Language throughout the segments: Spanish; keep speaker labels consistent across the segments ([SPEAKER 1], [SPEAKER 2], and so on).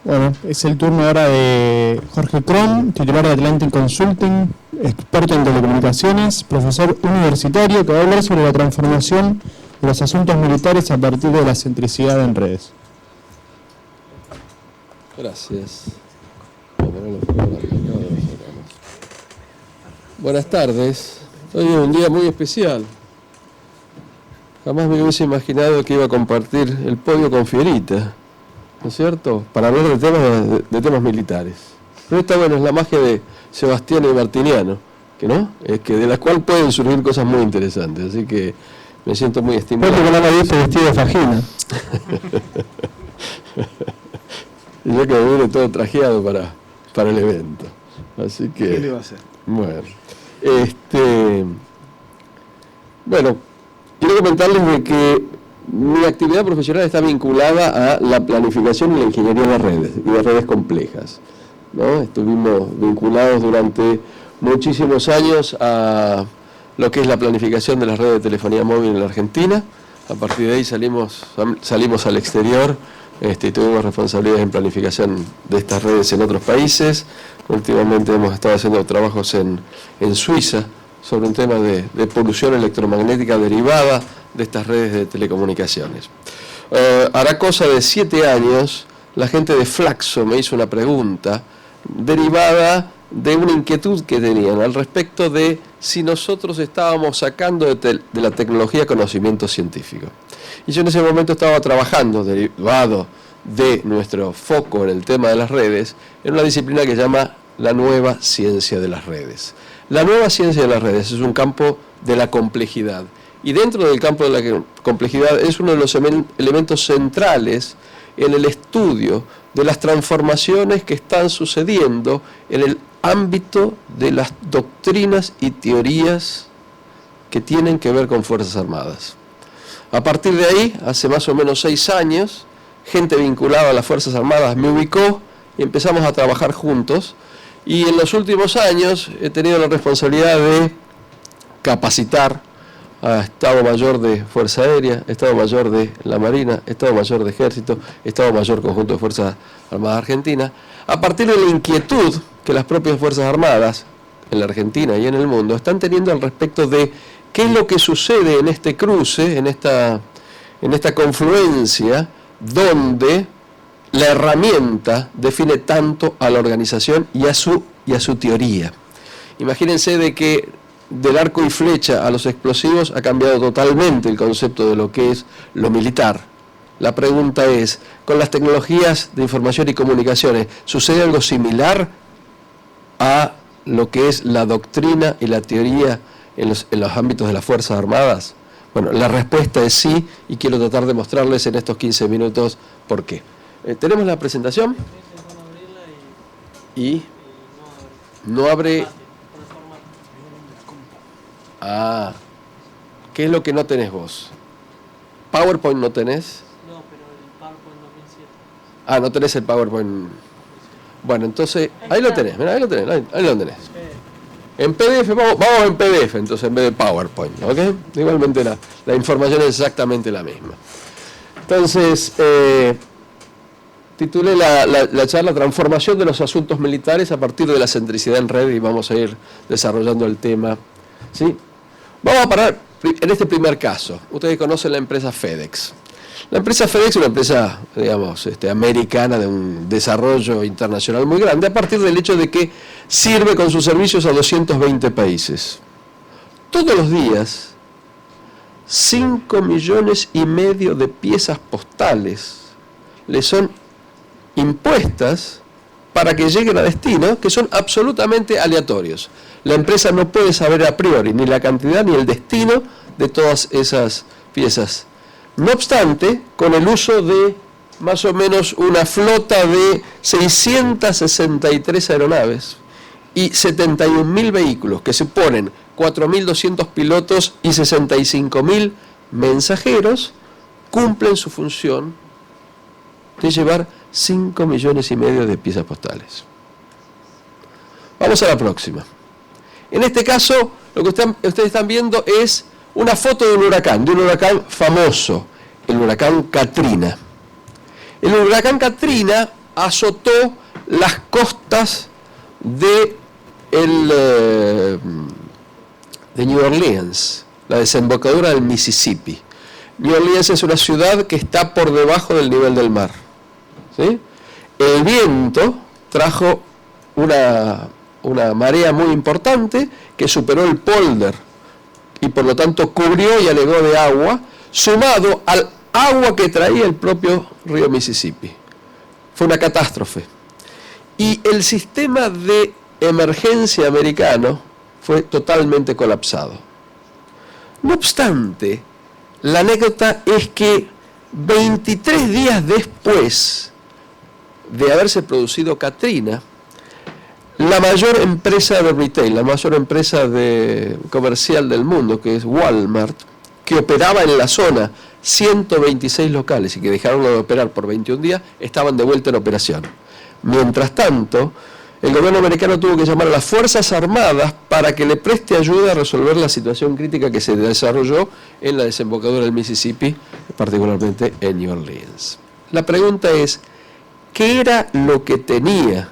[SPEAKER 1] Bueno, es el turno ahora de Jorge Cron, titular de Atlantic Consulting, experto en telecomunicaciones, profesor universitario, que va a hablar sobre la transformación de los asuntos militares a partir de la centricidad en redes.
[SPEAKER 2] Gracias. Buenas tardes. Hoy es un día muy especial. Jamás me hubiese imaginado que iba a compartir el podio con Fierita, ¿no es cierto?, para hablar de temas militares. Pero esta, bueno, es la magia de Sebastián y Martiniano, que no, es que de la cual pueden surgir cosas muy interesantes, así que me siento muy estimulado.
[SPEAKER 1] Porque no la viste vestido de fajina.
[SPEAKER 2] Y yo que me vine todo trajeado para el evento. Así que.
[SPEAKER 3] ¿Qué le va a hacer?
[SPEAKER 2] Bueno, quiero comentarles de que mi actividad profesional está vinculada a la planificación y la ingeniería de redes, y de redes complejas, ¿no? Estuvimos vinculados durante muchísimos años a lo que es la planificación de las redes de telefonía móvil en la Argentina. A partir de ahí salimos al exterior, y tuvimos responsabilidades en planificación de estas redes en otros países. Últimamente hemos estado haciendo trabajos en Suiza sobre un tema de polución electromagnética derivada de estas redes de telecomunicaciones. Hará cosa de 7 años, la gente de Flaxo me hizo una pregunta derivada de una inquietud que tenían al respecto de si nosotros estábamos sacando de la tecnología conocimiento científico. Y yo en ese momento estaba trabajando, derivado de nuestro foco en el tema de las redes, en una disciplina que se llama la nueva ciencia de las redes. La nueva ciencia de las redes es un campo de la complejidad, y dentro del campo de la complejidad es uno de los elementos centrales en el estudio de las transformaciones que están sucediendo en el ámbito de las doctrinas y teorías que tienen que ver con Fuerzas Armadas. A partir de ahí, hace más o menos 6 años, gente vinculada a las Fuerzas Armadas me ubicó y empezamos a trabajar juntos, y en los últimos años he tenido la responsabilidad de capacitar a Estado Mayor de Fuerza Aérea, Estado Mayor de la Marina, Estado Mayor de Ejército, Estado Mayor Conjunto de Fuerzas Armadas Argentinas, a partir de la inquietud que las propias Fuerzas Armadas en la Argentina y en el mundo están teniendo al respecto de qué es lo que sucede en este cruce, en esta confluencia, donde la herramienta define tanto a la organización y a su teoría. Imagínense de que del arco y flecha a los explosivos ha cambiado totalmente el concepto de lo que es lo militar. La pregunta es, con las tecnologías de información y comunicaciones, ¿sucede algo similar a lo que es la doctrina y la teoría en los ámbitos de las Fuerzas Armadas? Bueno, la respuesta es sí, y quiero tratar de mostrarles en estos 15 minutos por qué. ¿Tenemos la presentación? Y no abre. Ah, ¿qué es lo que no tenés vos? ¿PowerPoint no tenés?
[SPEAKER 4] No, pero el PowerPoint 2007.
[SPEAKER 2] Ah, no tenés el PowerPoint. Bueno, entonces, ahí lo tenés, mirá, ahí lo tenés. En PDF, vamos en PDF, entonces en vez de PowerPoint, ¿ok? Igualmente la información es exactamente la misma. Entonces, titulé la charla Transformación de los asuntos militares a partir de la centricidad en red, y vamos a ir desarrollando el tema, ¿sí? Vamos a parar en este primer caso. Ustedes conocen la empresa FedEx. La empresa FedEx es una empresa, digamos, americana de un desarrollo internacional muy grande, a partir del hecho de que sirve con sus servicios a 220 países. Todos los días, 5,5 millones de piezas postales le son impuestas para que lleguen a destino, que son absolutamente aleatorios. La empresa no puede saber a priori ni la cantidad ni el destino de todas esas piezas. No obstante, con el uso de más o menos una flota de 663 aeronaves y 71.000 vehículos, que suponen 4.200 pilotos y 65.000 mensajeros, cumplen su función de llevar 5,5 millones de piezas postales. Vamos a la próxima. En este caso, lo que ustedes están viendo es una foto de un huracán famoso, el huracán Katrina. El huracán Katrina azotó las costas de New Orleans, la desembocadura del Mississippi. New Orleans es una ciudad que está por debajo del nivel del mar, ¿sí? El viento trajo una marea muy importante que superó el polder y por lo tanto cubrió y anegó de agua, sumado al agua que traía el propio río Mississippi. Fue una catástrofe. Y el sistema de emergencia americano fue totalmente colapsado. No obstante, la anécdota es que 23 días después de haberse producido Katrina, la mayor empresa de retail, la mayor empresa comercial del mundo, que es Walmart, que operaba en la zona 126 locales y que dejaron de operar por 21 días, estaban de vuelta en operación. Mientras tanto, el gobierno americano tuvo que llamar a las Fuerzas Armadas para que le preste ayuda a resolver la situación crítica que se desarrolló en la desembocadura del Mississippi, particularmente en New Orleans. La pregunta es, ¿qué era lo que tenía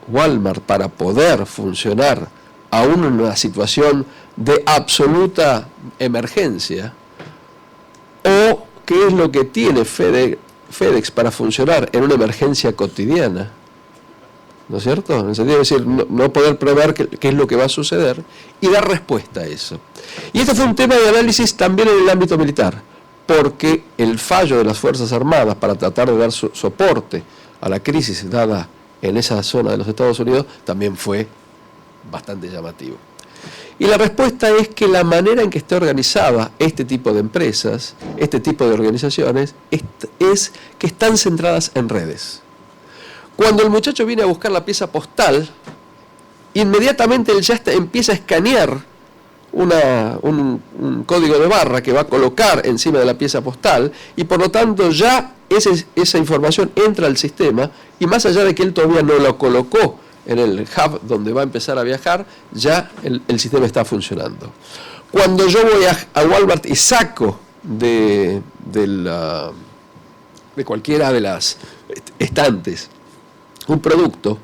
[SPEAKER 2] Walmart para poder funcionar aún en una situación de absoluta emergencia? ¿O qué es lo que tiene FedEx para funcionar en una emergencia cotidiana? ¿No es cierto? En el sentido de decir, no poder prever qué es lo que va a suceder y dar respuesta a eso. Y este fue un tema de análisis también en el ámbito militar, porque el fallo de las Fuerzas Armadas para tratar de dar soporte a la crisis dada en esa zona de los Estados Unidos también fue bastante llamativo. Y la respuesta es que la manera en que está organizada este tipo de empresas, este tipo de organizaciones, es que están centradas en redes. Cuando el muchacho viene a buscar la pieza postal, inmediatamente él ya empieza a escanear un código de barra que va a colocar encima de la pieza postal y por lo tanto ya esa información entra al sistema y más allá de que él todavía no lo colocó en el hub donde va a empezar a viajar, ya el sistema está funcionando. Cuando yo voy a Walmart y saco de cualquiera de las estantes un producto,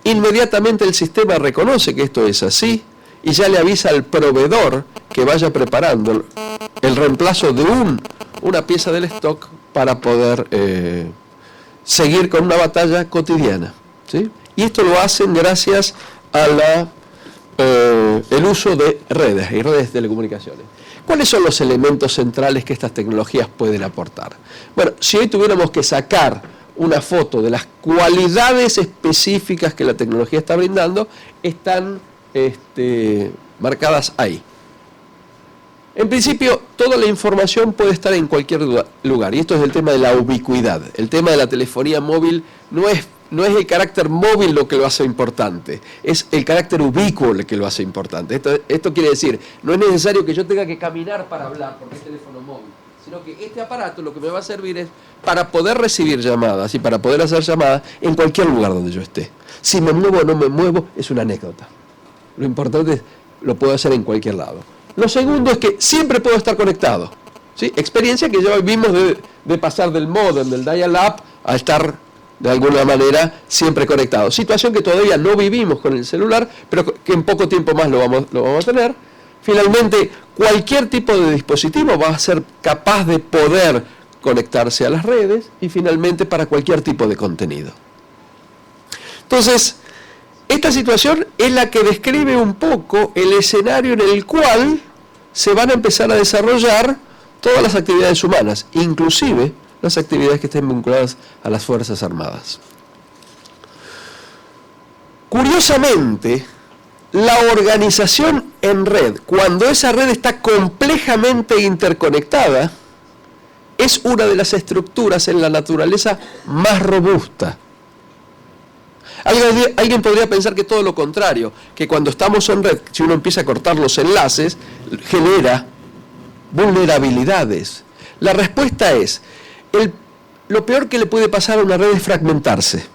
[SPEAKER 2] inmediatamente el sistema reconoce que esto es así y ya le avisa al proveedor que vaya preparando el reemplazo de una pieza del stock para poder seguir con una batalla cotidiana, ¿sí? Y esto lo hacen gracias a el uso de redes y redes de telecomunicaciones. ¿Cuáles son los elementos centrales que estas tecnologías pueden aportar? Bueno, si hoy tuviéramos que sacar una foto de las cualidades específicas que la tecnología está brindando, están marcadas ahí. En principio, toda la información puede estar en cualquier lugar, y esto es el tema de la ubicuidad. El tema de la telefonía móvil no es el carácter móvil lo que lo hace importante, es el carácter ubicuo lo que lo hace importante. Esto quiere decir, no es necesario que yo tenga que caminar para hablar porque es teléfono móvil, sino que este aparato lo que me va a servir es para poder recibir llamadas y para poder hacer llamadas en cualquier lugar donde yo esté. Si me muevo o no me muevo es una anécdota. Lo importante es lo puedo hacer en cualquier lado. Lo segundo es que siempre puedo estar conectado, ¿sí? Experiencia que ya vimos de pasar del modem, del dial-up, a estar de alguna manera siempre conectado. Situación que todavía no vivimos con el celular, pero que en poco tiempo más lo vamos a tener. Finalmente, cualquier tipo de dispositivo va a ser capaz de poder conectarse a las redes y finalmente para cualquier tipo de contenido. Entonces, esta situación es la que describe un poco el escenario en el cual se van a empezar a desarrollar todas las actividades humanas, inclusive las actividades que estén vinculadas a las Fuerzas Armadas. Curiosamente, la organización en red, cuando esa red está complejamente interconectada, es una de las estructuras en la naturaleza más robusta. Alguien podría pensar que todo lo contrario, que cuando estamos en red, si uno empieza a cortar los enlaces, genera vulnerabilidades. La respuesta es, lo peor que le puede pasar a una red es fragmentarse.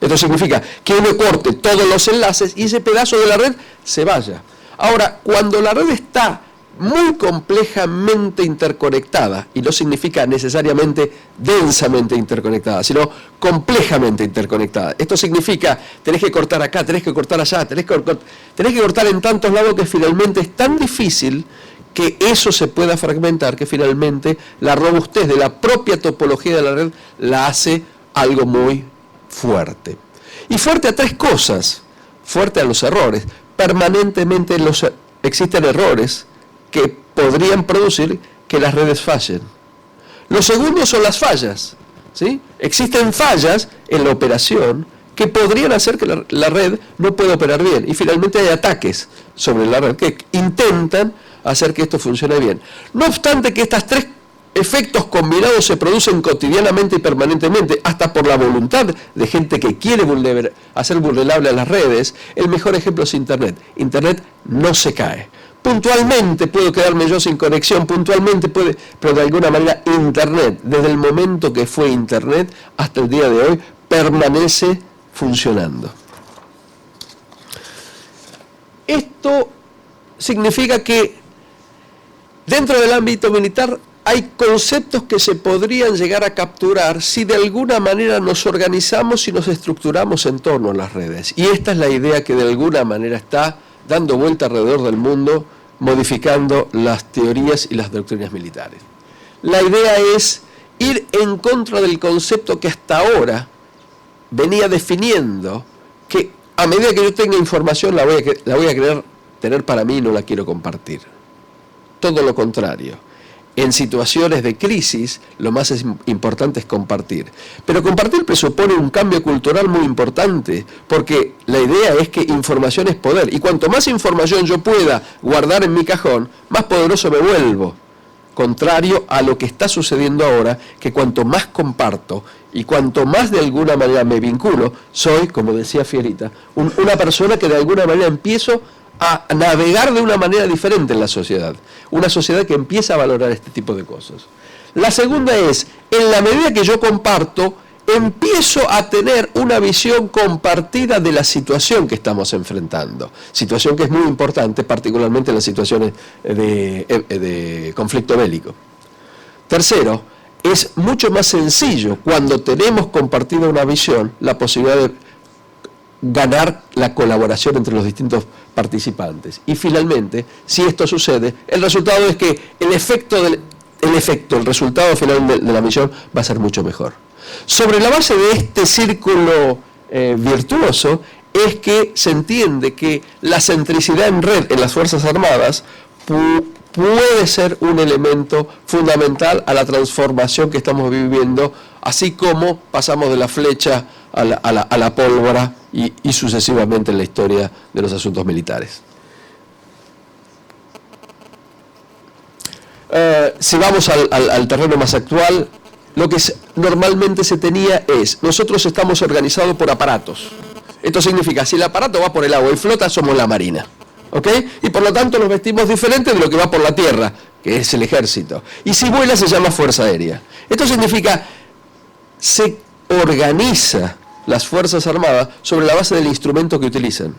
[SPEAKER 2] Esto significa que uno corte todos los enlaces y ese pedazo de la red se vaya. Ahora, cuando la red está muy complejamente interconectada, y no significa necesariamente densamente interconectada, sino complejamente interconectada. Esto significa, tenés que cortar acá, tenés que cortar allá, tenés que cortar en tantos lados que finalmente es tan difícil que eso se pueda fragmentar, que finalmente la robustez de la propia topología de la red la hace algo muy fuerte. Y fuerte a tres cosas: fuerte a los errores. Permanentemente existen errores que podrían producir que las redes fallen. Lo segundo son las fallas, ¿sí? Existen fallas en la operación que podrían hacer que la red no pueda operar bien. Y finalmente hay ataques sobre la red que intentan hacer que esto funcione bien. No obstante que estos tres efectos combinados se producen cotidianamente y permanentemente, hasta por la voluntad de gente que quiere hacer vulnerable a las redes, el mejor ejemplo es Internet. Internet no se cae. Puntualmente puedo quedarme yo sin conexión, puntualmente puede, pero de alguna manera Internet, desde el momento que fue Internet hasta el día de hoy, permanece funcionando. Esto significa que dentro del ámbito militar hay conceptos que se podrían llegar a capturar si de alguna manera nos organizamos y nos estructuramos en torno a las redes. Y esta es la idea que de alguna manera está dando vuelta alrededor del mundo, modificando las teorías y las doctrinas militares. La idea es ir en contra del concepto que hasta ahora venía definiendo que a medida que yo tenga información la voy a querer tener para mí y no la quiero compartir. Todo lo contrario. En situaciones de crisis, lo más importante es compartir. Pero compartir presupone un cambio cultural muy importante, porque la idea es que información es poder. Y cuanto más información yo pueda guardar en mi cajón, más poderoso me vuelvo. Contrario a lo que está sucediendo ahora, que cuanto más comparto y cuanto más de alguna manera me vinculo, soy, como decía Fierita, una persona que de alguna manera empiezo a navegar de una manera diferente en la sociedad. Una sociedad que empieza a valorar este tipo de cosas. La segunda es, en la medida que yo comparto, empiezo a tener una visión compartida de la situación que estamos enfrentando. Situación que es muy importante, particularmente en las situaciones de conflicto bélico. Tercero, es mucho más sencillo cuando tenemos compartida una visión, la posibilidad de ganar la colaboración entre los distintos participantes. Y finalmente, si esto sucede, el resultado es que el resultado final de la misión va a ser mucho mejor. Sobre la base de este círculo virtuoso es que se entiende que la centricidad en red en las Fuerzas Armadas puede ser un elemento fundamental a la transformación que estamos viviendo, así como pasamos de la flecha a la pólvora y sucesivamente en la historia de los asuntos militares. Si vamos al terreno más actual, lo que normalmente se tenía es, nosotros estamos organizados por aparatos. Esto significa, si el aparato va por el agua y flota, somos la marina. ¿Ok? Y por lo tanto nos vestimos diferente de lo que va por la tierra, que es el ejército. Y si vuela se llama fuerza aérea. Esto significa, se organiza las Fuerzas Armadas sobre la base del instrumento que utilizan.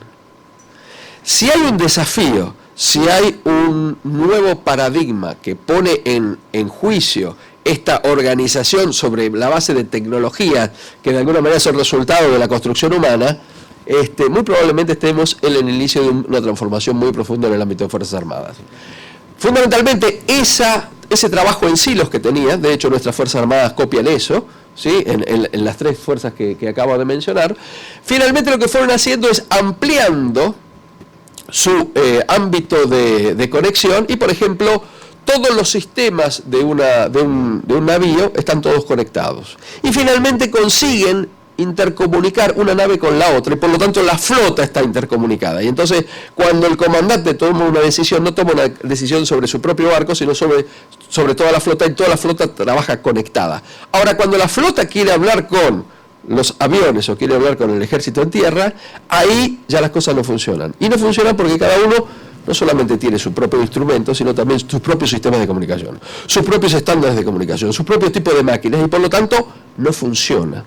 [SPEAKER 2] Si hay un desafío, si hay un nuevo paradigma que pone en juicio esta organización sobre la base de tecnologías que de alguna manera son resultado de la construcción humana, muy probablemente estemos en el inicio de una transformación muy profunda en el ámbito de Fuerzas Armadas. Fundamentalmente, ese trabajo en silos que tenía, de hecho nuestras Fuerzas Armadas copian eso, ¿sí? en las tres fuerzas que acabo de mencionar, finalmente lo que fueron haciendo es ampliando su ámbito de conexión y, por ejemplo, todos los sistemas de un navío están todos conectados. Y finalmente consiguen intercomunicar una nave con la otra y por lo tanto la flota está intercomunicada. Y entonces cuando el comandante toma una decisión, no toma una decisión sobre su propio barco, sino sobre toda la flota, y toda la flota trabaja conectada. Ahora, cuando la flota quiere hablar con los aviones o quiere hablar con el ejército en tierra, ahí ya las cosas no funcionan. Y no funcionan porque cada uno no solamente tiene su propio instrumento, sino también sus propios sistemas de comunicación, sus propios estándares de comunicación, sus propios tipos de máquinas, y por lo tanto no funciona.